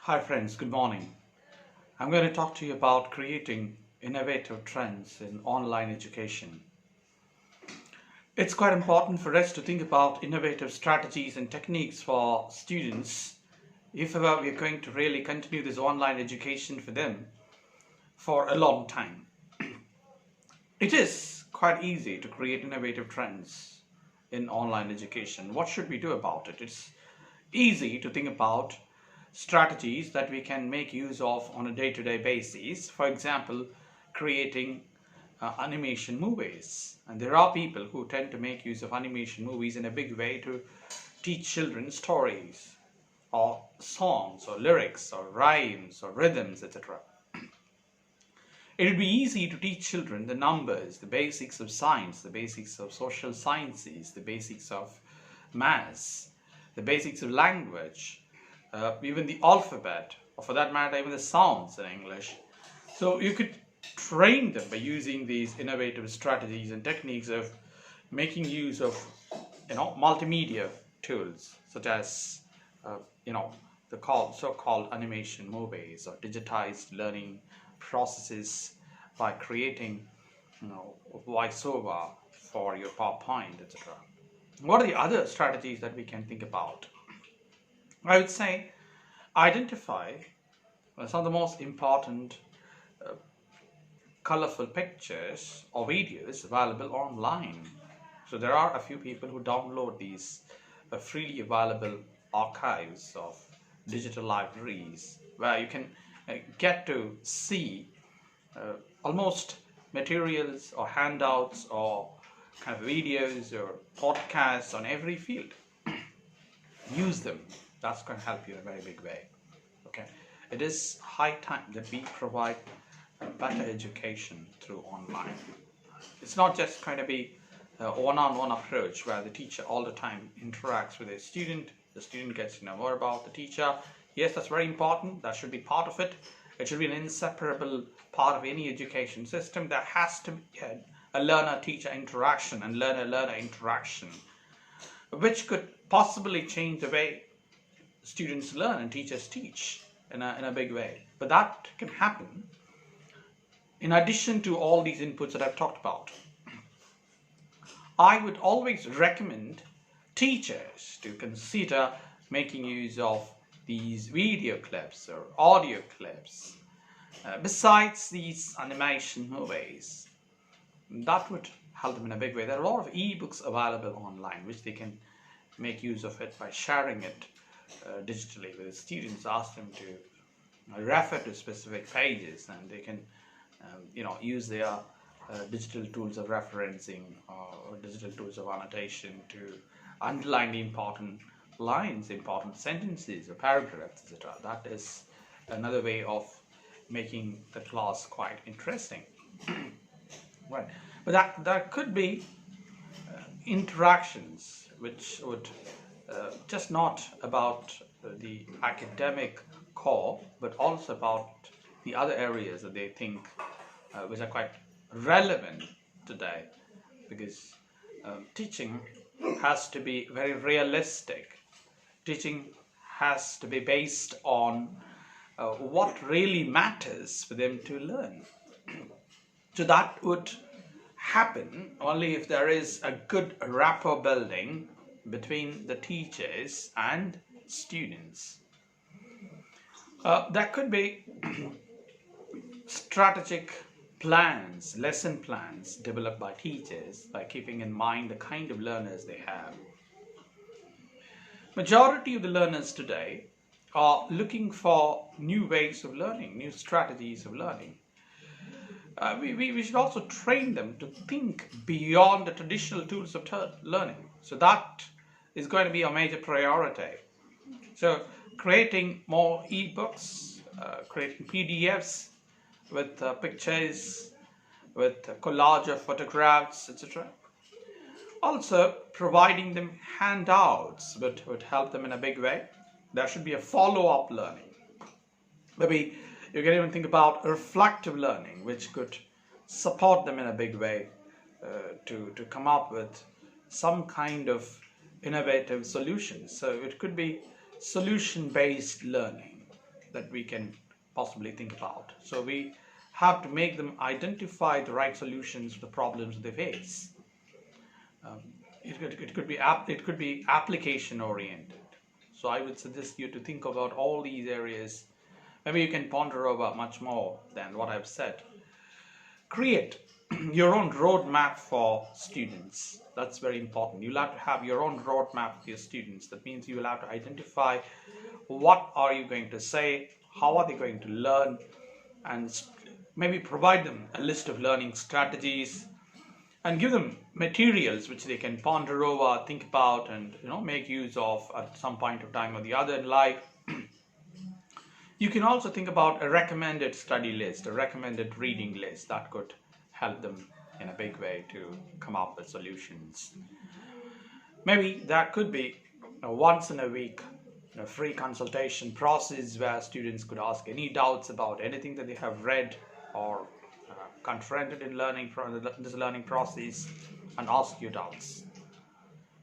Hi friends, good morning. I'm going to talk to you about creating innovative trends in online education. It's quite important for us to think about innovative strategies and techniques for students if ever we are going to really continue this online education for them for a long time. It is quite easy to create innovative trends in online education. What should we do about it? It's easy to think about strategies that we can make use of on a day-to-day basis. For example, creating animation movies. And there are people who tend to make use of animation movies in a big way to teach children stories or songs or lyrics or rhymes or rhythms, etc. It would be easy to teach children the numbers, the basics of science, the basics of social sciences, the basics of maths, the basics of language, even the alphabet, or for that matter, even the sounds in English. So you could train them by using these innovative strategies and techniques of making use of, multimedia tools such as, the so-called animation movies or digitized learning processes by creating, voiceover for your PowerPoint, etc. What are the other strategies that we can think about? I would say identify some of the most important colorful pictures or videos available online. So there are a few people who download these freely available archives of digital libraries where you can get to see almost materials or handouts or kind of videos or podcasts on every field. Use them. That's going to help you in a very big way. Okay, it is high time that we provide a better education through online. It's not just going to be a one-on-one approach where the teacher all the time interacts with a student. The student gets to know more about the teacher. Yes, that's very important. That should be part of it. It should be an inseparable part of any education system. There has to be a learner-teacher interaction and learner-learner interaction, which could possibly change the way students learn and teachers teach in a big way. But that can happen in addition to all these inputs that I've talked about. I would always recommend teachers to consider making use of these video clips or audio clips besides these animation movies. That would help them in a big way. There are a lot of ebooks available online which they can make use of it by sharing it digitally with the students. Ask them to refer to specific pages and they can use their digital tools of referencing or digital tools of annotation to underline the important lines, important sentences or paragraphs, etc. That is another way of making the class quite interesting. Right, but that could be interactions which would just not about the academic core, but also about the other areas that they think which are quite relevant today, because teaching has to be very realistic. Teaching has to be based on what really matters for them to learn. So that would happen only if there is a good rapport building between the teachers and students. There could be strategic plans, lesson plans developed by teachers by keeping in mind the kind of learners they have. Majority of the learners today are looking for new ways of learning, new strategies of learning. We should also train them to think beyond the traditional tools of learning. So that is going to be a major priority. So creating more ebooks, creating PDFs with pictures, with collage of photographs, etc. Also providing them handouts would help them in a big way. There should be a follow-up learning. Maybe you can even think about reflective learning, which could support them in a big way to come up with some kind of innovative solutions. So it could be solution-based learning. that we can possibly think about. So we have to make them identify the right solutions to the problems they face. Um, it could be application oriented. So I would suggest you to think about all these areas. Maybe you can ponder over much more than what I've said. Create your own roadmap for students. That's very important. You'll have to have your own roadmap for your students. That means you will have to identify what are you going to say, how are they going to learn, and maybe provide them a list of learning strategies and give them materials which they can ponder over, think about, and make use of at some point of time or the other in life. You can also think about a recommended study list, a recommended reading list that could help them in a big way to come up with solutions. Maybe that could be once in a week a free consultation process where students could ask any doubts about anything that they have read or confronted in this learning process and ask your doubts.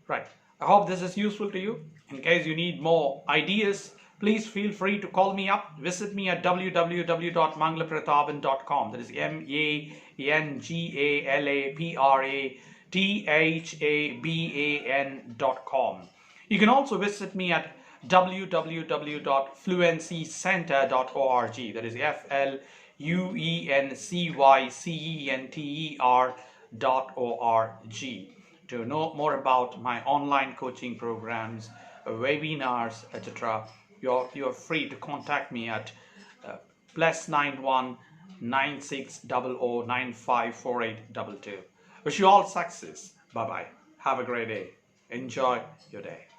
Right. I hope this is useful to you. In case you need more ideas, please feel free to call me up. Visit me at www.mangalaprathaban.com. That is Mangalaprathaban.com. You can also visit me at www.fluencycenter.org. That is FLUENCYCENTER.org to know more about my online coaching programs, webinars, etc. You're free to contact me at +91 9600 954822. Wish you all success. Bye bye. Have a great day. Enjoy your day.